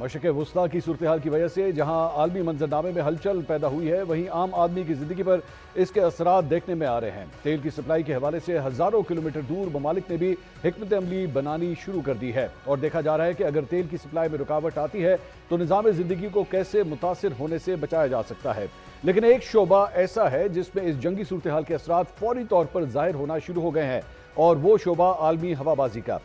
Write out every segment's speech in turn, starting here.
مشرق وسطیٰ کی صورتحال کی وجہ سے جہاں عالمی منظرنامے میں ہلچل پیدا ہوئی ہے، وہیں عام آدمی کی زندگی پر اس کے اثرات دیکھنے میں آ رہے ہیں۔ تیل کی سپلائی کے حوالے سے ہزاروں کلومیٹر دور ممالک نے بھی حکمت عملی بنانی شروع کر دی ہے، اور دیکھا جا رہا ہے کہ اگر تیل کی سپلائی میں رکاوٹ آتی ہے تو نظام زندگی کو کیسے متاثر ہونے سے بچایا جا سکتا ہے۔ لیکن ایک شعبہ ایسا ہے جس میں اس جنگی صورتحال کے اثرات فوری طور پر ظاہر ہونا شروع ہو گئے ہیں، اور وہ شعبہ عالمی ہوا بازی کا،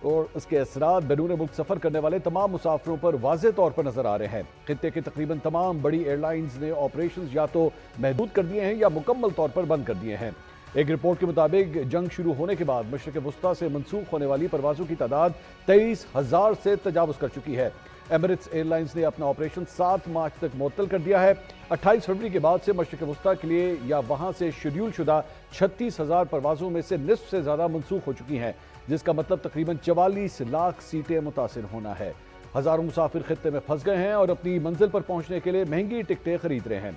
اور اس کے اثرات بیرون ملک سفر کرنے والے تمام مسافروں پر واضح طور پر نظر آ رہے ہیں۔ خطے کے تقریباً تمام بڑی ایئر لائنز نے آپریشنز یا تو محدود کر دیے ہیں یا مکمل طور پر بند کر دیے ہیں۔ ایک رپورٹ کے مطابق جنگ شروع ہونے کے بعد مشرق وسطیٰ سے منسوخ ہونے والی پروازوں کی تعداد 23,000 سے تجاوز کر چکی ہے۔ ایمریٹس ایئر لائنز نے اپنا آپریشن 7 مارچ تک معطل کر دیا ہے۔ 28 فروری کے بعد سے مشرق وسطیٰ کے لیے یا وہاں سے شیڈول شدہ 36,000 پروازوں میں سے نصف سے زیادہ منسوخ ہو چکی ہیں، جس کا مطلب تقریباً 44 لاکھ سیٹیں متاثر ہونا ہے۔ ہزاروں مسافر خطے میں پھنس گئے ہیں اور اپنی منزل پر پہنچنے کے لیے مہنگی ٹکٹیں خرید رہے ہیں۔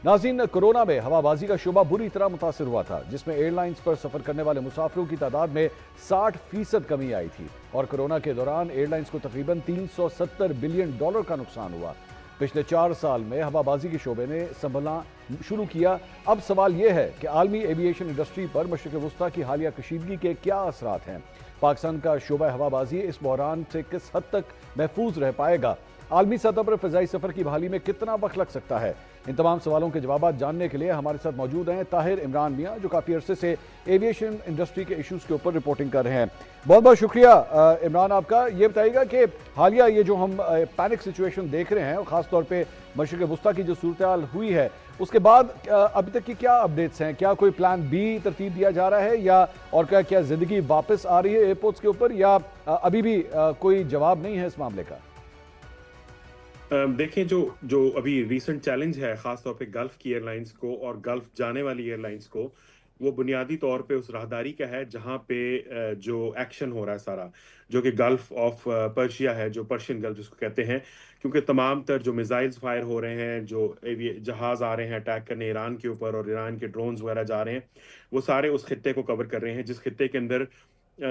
ناظرین، کورونا میں ہوا بازی کا شعبہ بری طرح متاثر ہوا تھا، جس میں ایئر لائنز پر سفر کرنے والے مسافروں کی تعداد میں 60% کمی آئی تھی، اور کورونا کے دوران ایئر لائنز کو تقریباً $370 بلین کا نقصان ہوا۔ پچھلے 4 سال میں ہوا بازی کے شعبے نے سنبھلنا شروع کیا۔ اب سوال یہ ہے کہ عالمی ایوی ایشن انڈسٹری پر مشرق وسطیٰ کی حالیہ کشیدگی کے کیا اثرات ہیں؟ پاکستان کا شعبہ ہوا بازی اس بحران سے کس حد تک محفوظ رہ پائے گا؟ عالمی سطح پر فضائی سفر کی بحالی میں کتنا وقت لگ سکتا ہے؟ ان تمام سوالوں کے جوابات جاننے کے لیے ہمارے ساتھ موجود ہیں طاہر عمران میاں، جو کافی عرصے سے ایویشن انڈسٹری کے ایشوز کے اوپر رپورٹنگ کر رہے ہیں۔ بہت بہت شکریہ عمران آپ کا۔ یہ بتائیے گا کہ حالیہ یہ جو ہم پینک سچویشن دیکھ رہے ہیں، خاص طور پہ مشرق وسطیٰ کی جو صورتحال ہوئی ہے، اس کے بعد ابھی تک کی کیا اپڈیٹس ہیں؟ کیا کوئی پلان بی ترتیب دیا جا رہا ہے، یا اور کیا زندگی واپس آ رہی ہے ایئرپورٹس کے اوپر، یا ابھی بھی کوئی جواب نہیں ہے اس معاملے کا؟ دیکھیں، جو ابھی ریسنٹ چیلنج ہے خاص طور پہ گلف کی ایئر لائنز کو اور گلف جانے والی ایئر لائنز کو، وہ بنیادی طور پہ اس راہداری کا ہے جہاں پہ جو ایکشن ہو رہا ہے سارا، جو کہ گلف آف پرشیا ہے، جو پرشین گلف جس کو کہتے ہیں، کیونکہ تمام تر جو میزائلز فائر ہو رہے ہیں، جو جہاز آ رہے ہیں اٹیک کرنے ایران کے اوپر، اور ایران کے ڈرونز وغیرہ جا رہے ہیں، وہ سارے اس خطے کو کور کر رہے ہیں، جس خطے کے اندر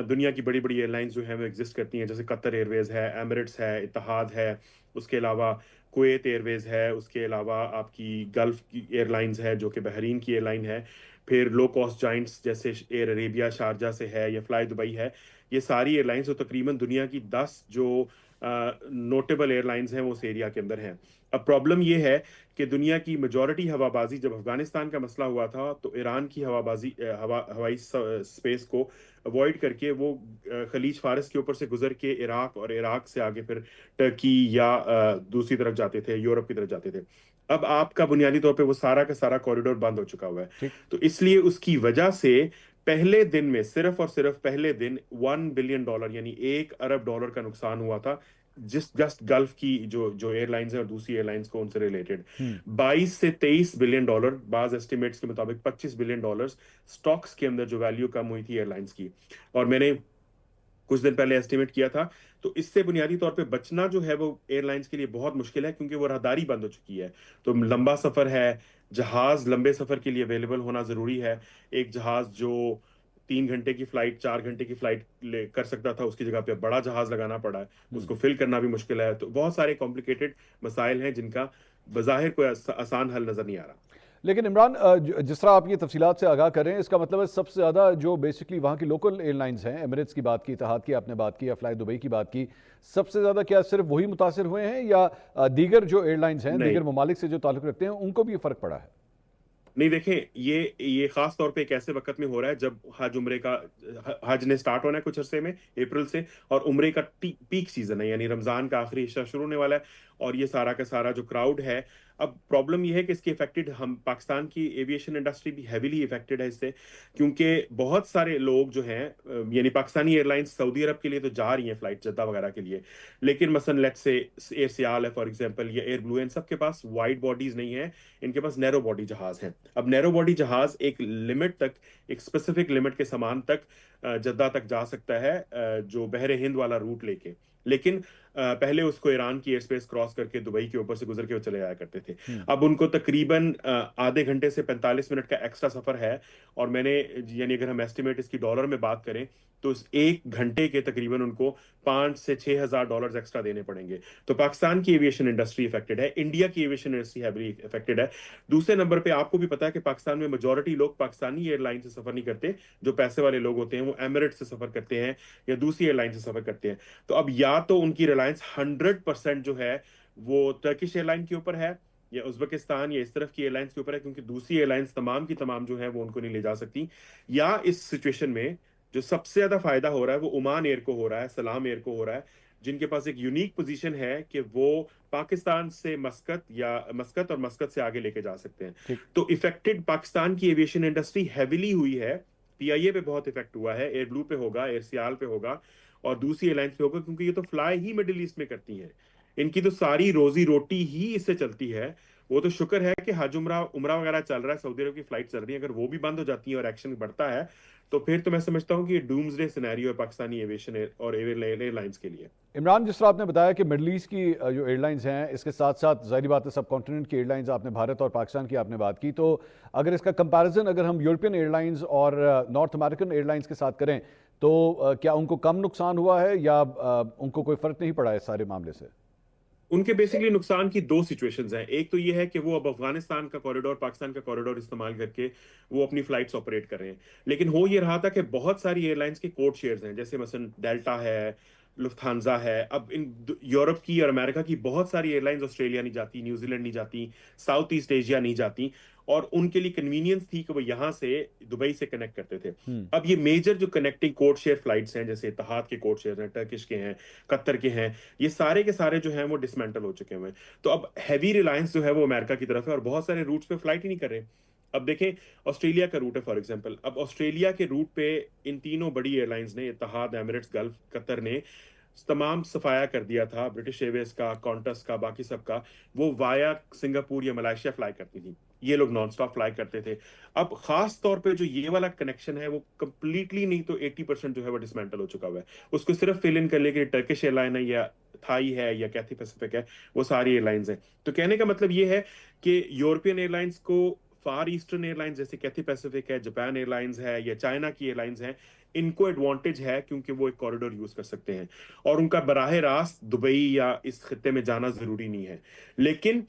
دنیا کی بڑی بڑی ایئر لائنز جو ہیں وہ ایگزسٹ کرتی ہیں، جیسے قطر ایئر ویز ہے، ایمریٹس ہے، اتحاد ہے، اس کے علاوہ کویت ایئر ویز ہے، اس کے علاوہ آپ کی گلف کی ایئر لائنز ہے جو کہ بحرین کی ایئر لائن ہے، پھر لو کاسٹ جائنٹس جیسے ایئر عربیہ شارجہ سے ہے یا فلائی دبئی ہے۔ یہ ساری ایئر لائنز تقریباً دنیا کی 10 جو نوٹیبل ایئر لائنز ہیں وہ اس ایریا کے اندر ہیں۔ اب پرابلم یہ ہے کہ دنیا کی میجورٹی ہوا بازی، جب افغانستان کا مسئلہ ہوا تھا تو ایران کی ہوا بازی ہوائی سپیس کو اوائڈ کر کے وہ خلیج فارس کے اوپر سے گزر کے عراق، اور عراق سے آگے پھر ٹرکی یا دوسری طرف جاتے تھے، یورپ کی طرف جاتے تھے۔ اب آپ کا بنیادی طور پہ وہ سارا کا سارا کوریڈور بند ہو چکا ہوا ہے، تو اس لیے اس کی وجہ سے پہلے دن میں صرف اور صرف پہلے دن $1 بلین یعنی $1 ارب کا نقصان ہوا تھا، جسٹ گلف کی جو ایئر لائنز ہیں اور دوسری ایئر لائنز کو ان سے ریلیٹڈ 22 سے $23 بلین، بعض ایسٹیمیٹس کے مطابق $25 بلین سٹاکس کے اندر جو ویلیو کم ہوئی تھی ایئر لائنز کی۔ اور میں نے کچھ دن پہلے ایسٹیمیٹ کیا تھا، تو اس سے بنیادی طور پہ بچنا جو ہے وہ ایئر لائنز کے لیے بہت مشکل ہے، کیونکہ وہ راہداری بند ہو چکی ہے۔ تو لمبا سفر ہے، جہاز لمبے سفر کے لیے اویلیبل ہونا ضروری ہے۔ ایک جہاز جو 3 گھنٹے کی فلائٹ، 4 گھنٹے کی فلائٹ کر سکتا تھا، اس کی جگہ پہ بڑا جہاز لگانا پڑا ہے، اس کو فل کرنا بھی مشکل ہے۔ تو بہت سارے کمپلیکیٹڈ مسائل ہیں جن کا بظاہر کوئی آسان حل نظر نہیں آ رہا۔ لیکن عمران، جس طرح آپ یہ تفصیلات سے آگاہ کر رہے ہیں، اس کا مطلب ہے سب سے زیادہ جو بیسکلی وہاں کی لوکل ایئر لائنز ہیں، ایمریٹس کی بات کی، اتحاد کی آپ نے بات کی، یا فلائی دبئی کی بات کی، سب سے زیادہ کیا صرف وہی متاثر ہوئے ہیں، یا دیگر جو ایئر لائنز ہیں دیگر ممالک سے جو تعلق رکھتے ہیں ان کو بھی فرق پڑا ہے؟ نہیں، دیکھیں، یہ خاص طور پہ ایک ایسے وقت میں ہو رہا ہے جب حج نے سٹارٹ ہونا ہے کچھ عرصے میں، اپریل سے، اور عمرے کا پیک سیزن ہے، یعنی رمضان کا آخری حصہ شروع ہونے والا ہے، اور یہ سارا کا سارا جو کراؤڈ ہے، اب پرابلم یہ ہے کہ اس کی افیکٹڈ ہم پاکستان کی ایویشن انڈسٹری بھی ہیویلی افیکٹڈ ہے اس سے، کیونکہ بہت سارے لوگ جو ہیں، یعنی پاکستانی ایئر لائنز سعودی عرب کے لیے تو جا رہی ہیں فلائٹ جدہ وغیرہ کے لیے، لیکن مثلا لیٹ سے ایئر سیال ہے فار ایگزامپل، یا ایئر بلو، ان سب کے پاس وائڈ باڈیز نہیں ہیں، ان کے پاس نیرو باڈی جہاز ہیں۔ اب نیرو باڈی جہاز ایک لمٹ تک، ایک اسپیسیفک لمٹ کے سامان تک جدہ تک جا سکتا ہے، جو بحر ہند والا روٹ لے کے، لیکن پہلے اس کو ایران کی ایئر اسپیس کراس کر کے دبئی کے اوپر سے گزر کے وہ چلے جایا کرتے تھے. اب ان کو تقریباً آدھے گھنٹے سے 45 منٹ کا ایکسٹرا سفر ہے, اور میں نے یعنی اگر ہم ایسٹیمیٹ اس کی ڈالر میں بات کریں تو اس ایک گھنٹے کے تقریباً ان کو $5,000 سے $6,000 ایکسٹرا دینے پڑیں گے. تو پاکستان کی ایویشن انڈسٹری افیکٹڈ ہے, انڈیا کی ایویشن انڈسٹری ہیویلی افیکٹڈ ہے. دوسرے نمبر پہ آپ کو بھی پتا ہے کہ پاکستان میں میجورٹی لوگ پاکستانی ایئر لائن سے سفر نہیں کرتے. جو پیسے والے لوگ ہوتے ہیں وہ ایمریٹ سے سفر کرتے ہیں یا دوسری ایئر لائن سے سفر کرتے ہیں. تو اب یا تو ان کی ریلائنس 100% جو ہے وہ ٹرکش ایئر لائن کے اوپر ہے, یا ازبکستان یا اس طرف کی ایئر لائنس کے اوپر ہے, کیونکہ دوسری ایئر لائنس تمام کی تمام جو ہے وہ ان کو نہیں لے جا سکتی. یا اس سچویشن میں جو سب سے زیادہ فائدہ ہو رہا ہے وہ عمان ایئر کو ہو رہا ہے, سلام ایئر کو ہو رہا ہے, جن کے پاس ایک یونیک پوزیشن ہے کہ وہ پاکستان سے مسقط یا مسقط اور مسقط سے آگے لے کے جا سکتے ہیں. تو افیکٹڈ پاکستان کی ایویشن انڈسٹری ہیویلی ہوئی ہے. پی آئی اے پہ بہت افیکٹ ہوا ہے, ایئر بلو پہ ہوگا, ایئر سیال پہ ہوگا, اور دوسری ایئر لائنس پہ ہوگا, کیونکہ یہ تو فلائی ہی مڈل ایسٹ میں کرتی ہیں. ان کی تو ساری روزی روٹی ہی اس سے چلتی ہے. وہ تو شکر ہے کہ حج عمرہ وغیرہ چل رہا ہے, سعودی عرب کی فلائٹ چل رہی ہیں, اگر وہ بھی بند ہو جاتی ہیں اور ایکشن بڑھتا ہے تو پھر تو میں سمجھتا ہوں کہ یہ ڈومز ڈے سینیریو ہے پاکستانی ایویشن اور ایئر لائنس کے لیے. عمران، جس طرح آپ نے بتایا کہ مڈل ایسٹ کی جو ایئر لائنز ہیں اس کے ساتھ ساتھ ظاہری بات ہے سب کانٹیننٹ کی ایئر لائنز, آپ نے بھارت اور پاکستان کی آپ نے بات کی, تو اگر اس کا کمپیریزن اگر ہم یورپین ایئر لائنز اور نارتھ امریکن ایئر لائنز کے ساتھ کریں تو کیا ان کو کم نقصان ہوا ہے یا ان کو کوئی فرق نہیں پڑا ہے اس سارے معاملے سے؟ ان کے بیسکلی نقصان کی دو سچویشنز ہیں. ایک تو یہ ہے کہ وہ اب افغانستان کا کوریڈور, پاکستان کا کوریڈور استعمال کر کے وہ اپنی فلائٹس آپریٹ کر رہے ہیں. لیکن ہو یہ رہا تھا کہ بہت ساری ایئر لائنس کے کوڈ شیئرز ہیں, جیسے مثلا ڈیلٹا ہے, لفتھانزا ہے. اب ان یورپ کی اور امریکہ کی بہت ساری ایئر لائنز آسٹریلیا نہیں جاتی, نیوزی لینڈ نہیں جاتی, ساؤتھ ایسٹ ایشیا نہیں جاتی, اور ان کے لیے کنوینئنس تھی کہ وہ یہاں سے دبئی سے کنیکٹ کرتے تھے. اب یہ میجر جو کنیکٹنگ کوڈ شیئر فلائٹس ہیں, جیسے اتحاد کے کوڈ شیئر ہیں, ٹرکش کے ہیں, قطر کے ہیں, یہ سارے کے سارے جو ہیں وہ ڈسمینٹل ہو چکے ہوئے ہیں. تو اب ہیوی ریلائنس جو ہے وہ امریکہ کی طرف ہے, اور بہت سارے روٹس پہ فلائٹ ہی نہیں کر رہے. اب دیکھیں آسٹریلیا کا روٹ ہے فار ایگزامپل, اب آسٹریلیا کے روٹ پہ ان تینوں بڑی ایئر لائنز نے, اتحاد, ایمریٹس, گلف, قطر نے تمام صفایا کر دیا تھا. برٹش ایئر ویز کا, کانٹس کا, باقی سب کا, وہ وایا سنگاپور یا ملائیشیا فلائی کرتی تھی. یہ لوگ نان سٹاپ فلائی کرتے تھے. اب خاص طور پہ جو یہ والا کنیکشن ہے وہ کمپلیٹلی نہیں تو 80% جو ہے وہ ڈسمینٹل ہو چکا ہوا ہے. اس کو صرف فل ان کر لے کے ٹرکش ایئر لائن ہے یا تھائی ہے یا کیتھی پیسیفک ہے, وہ ساری ایئر لائنز ہیں. تو کہنے کا مطلب یہ ہے کہ یورپین ایئر لائنز کو فار ایسٹرن ایئر لائنز جیسے کیتھی پیسیفک ہے, جاپان ایئر لائنز ہے یا چائنا کی ایئر لائنز ہیں, ان کو ایڈوانٹیج ہے کیونکہ وہ ایک کوریڈور یوز کر سکتے ہیں, اور ان کا براہ راست دبئی یا اس خطے میں جانا ضروری نہیں ہے. لیکن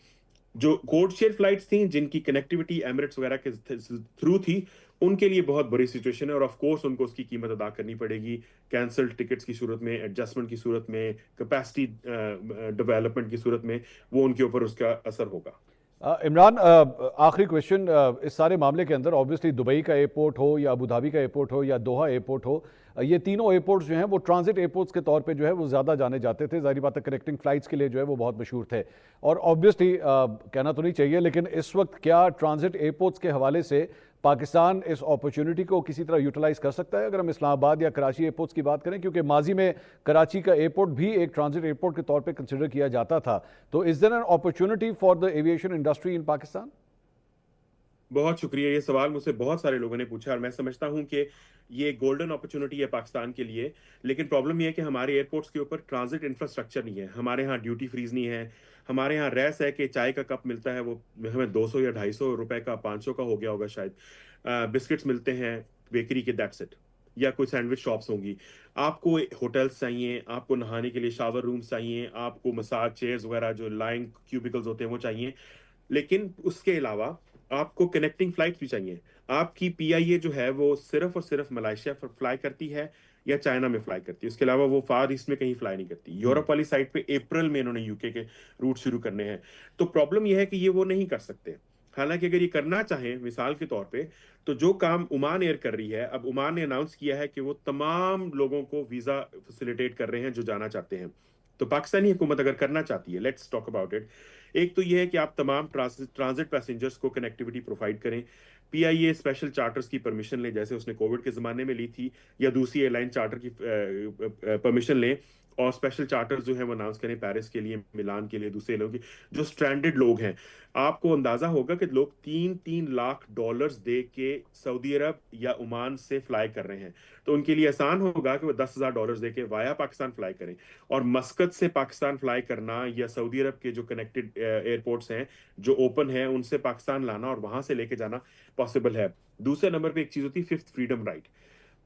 جو کوڈ شیئر فلائٹس تھیں جن کی کنیکٹیوٹی ایمریٹس وغیرہ کے تھرو تھی, ان کے لیے بہت بڑی سچویشن ہے, اور آف کورس ان کو اس کی قیمت ادا کرنی پڑے گی. کینسل ٹکٹس کی صورت میں, ایڈجسٹمنٹ کی صورت میں, کیپیسٹی ڈیولپمنٹ کی صورت میں, وہ ان کے اوپر اس کا اثر ہوگا. عمران، آخری کویشچن, اس سارے معاملے کے اندر آبویسلی دبئی کا ایئرپورٹ ہو یا ابو دھابی کا ایئرپورٹ ہو یا دوحہ ایئرپورٹ ہو, یہ تینوں ایئرپورٹس جو ہیں وہ ٹرانزٹ ایئرپورٹس کے طور پہ جو ہے وہ زیادہ جانے جاتے تھے. ظاہری بات ہے کنیکٹنگ فلائٹس کے لیے جو ہے وہ بہت مشہور تھے, اور آبویسلی کہنا تو نہیں چاہیے لیکن اس وقت کیا ٹرانزٹ ایئرپورٹس کے حوالے سے پاکستان اس اپرچونٹی کو کسی طرح یوٹیلائز کر سکتا ہے اگر ہم اسلام آباد یا کراچی ایئرپورٹس کی بات کریں, کیونکہ ماضی میں کراچی کا ایئرپورٹ بھی ایک ٹرانزٹ ایئرپورٹ کے طور پہ کنسیڈر کیا جاتا تھا. تو is there any opportunity for the aviation industry in Pakistan? بہت شکریہ, یہ سوال مجھ سے بہت سارے لوگوں نے پوچھا, اور میں سمجھتا ہوں کہ یہ گولڈن اپرچونٹی ہے پاکستان کے لیے. لیکن پرابلم یہ ہے کہ ہمارے ایئرپورٹس کے اوپر ٹرانزٹ انفراسٹرکچر نہیں ہے. ہمارے ہاں ڈیوٹی فریز نہیں ہے. ہمارے ہاں ریس ہے کہ چائے کا کپ ملتا ہے وہ ہمیں 200 یا 250 روپے کا, 500 کا ہو گیا ہوگا شاید. بسکٹس ملتے ہیں بیکری کے, دیٹس اٹ, یا کوئی سینڈوچ شاپس ہوں گی. آپ کو ہوٹلس چاہیے, آپ کو نہانے کے لیے شاور رومس چاہیے, آپ کو مساج چیئرز وغیرہ جو لائن کیوبیکلز ہوتے ہیں وہ چاہیے. لیکن اس کے علاوہ آپ کو کنیکٹنگ فلائٹس بھی چاہیے. آپ کی پی آئی اے جو ہے وہ صرف اور صرف ملائیشیا فلائی کرتی ہے یا چائنا میں فلائی کرتی ہے. اس کے علاوہ وہ فار ایسٹ میں کہیں فلائی نہیں کرتی. یورپ والی سائڈ پہ اپریل میں انہوں نے یو کے روٹ شروع کرنے ہیں. تو پرابلم یہ ہے کہ یہ وہ نہیں کر سکتے. حالانکہ اگر یہ کرنا چاہیں, مثال کے طور پہ, تو جو کام عمان ایئر کر رہی ہے, اب عمان نے اناؤنس کیا ہے کہ وہ تمام لوگوں کو ویزا فیسیلیٹیٹ کر رہے ہیں جو جانا چاہتے ہیں. تو پاکستانی حکومت اگر کرنا چاہتی ہے, لیٹس ٹاک اباؤٹ اٹ. ایک تو یہ ہے کہ آپ تمام ٹرانزٹ پیسنجرز کو کنیکٹیوٹی پرووائڈ کریں. پی آئی اے اسپیشل چارٹرز کی پرمیشن لیں جیسے اس نے کووڈ کے زمانے میں لی تھی, یا دوسری ایئر لائن چارٹر کی پرمیشن لیں اور اسپیشل چارٹرز جو ہیں وہ اناؤنس کریں پیرس کے لیے، ملان کے لیے، دوسرے لوگوں کی جو اسٹرینڈڈ لوگ ہیں. آپ کو اندازہ ہوگا کہ لوگ 3-3 لاکھ ڈالرز دے کے سعودی عرب یا عمان سے فلائی کر رہے ہیں. تو ان کے لیے آسان ہوگا کہ وہ $10,000 دے کے وایا پاکستان فلائی کریں. اور مسقط سے پاکستان فلائی کرنا یا سعودی عرب کے جو کنیکٹڈ ایئرپورٹس ہیں جو اوپن ہیں ان سے پاکستان لانا اور وہاں سے لے کے جانا پاسبل ہے. دوسرے نمبر پہ ایک چیز ہوتی ہے ففتھ فریڈم رائٹ.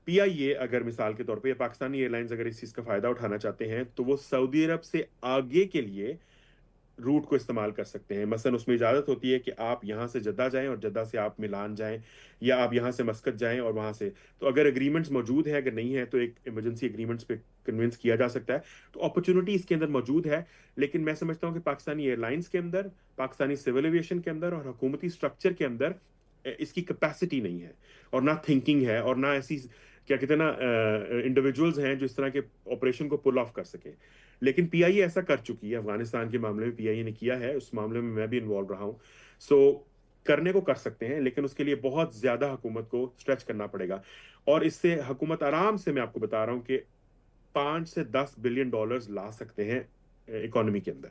پی آئی اے اگر مثال کے طور پہ یا پاکستانی ایئر لائنز اگر اس چیز کا فائدہ اٹھانا چاہتے ہیں تو وہ سعودی عرب سے آگے کے لیے روٹ کو استعمال کر سکتے ہیں. مثلا اس میں اجازت ہوتی ہے کہ آپ یہاں سے جدہ جائیں اور جدہ سے آپ ملان جائیں، یا آپ یہاں سے مسقط جائیں اور وہاں سے. تو اگر اگریمنٹس موجود ہیں، اگر نہیں ہے تو ایک ایمرجنسی اگریمنٹس پہ کنونس کیا جا سکتا ہے. تو اپرچونٹی اس کے اندر موجود ہے، لیکن میں سمجھتا ہوں کہ پاکستانی ایئر لائنس کے اندر، پاکستانی سول ایویشن کے اندر اور حکومتی سٹرکچر کے اندر اس کی کیپیسٹی نہیں ہے، اور نہ تھنکنگ ہے، اور نہ ایسی کیا کہتے ہیں نا انڈیویجولز ہیں جو اس طرح کے آپریشن کو پل آف کر سکیں. لیکن پی آئی اے ایسا کر چکی ہے، افغانستان کے معاملے میں پی آئی اے نے کیا ہے، اس معاملے میں میں بھی انوالو رہا ہوں. سو کرنے کو کر سکتے ہیں، لیکن اس کے لیے بہت زیادہ حکومت کو سٹریچ کرنا پڑے گا. اور اس سے حکومت آرام سے، میں آپ کو بتا رہا ہوں کہ $5 سے $10 بلین لا سکتے ہیں اکانومی کے اندر.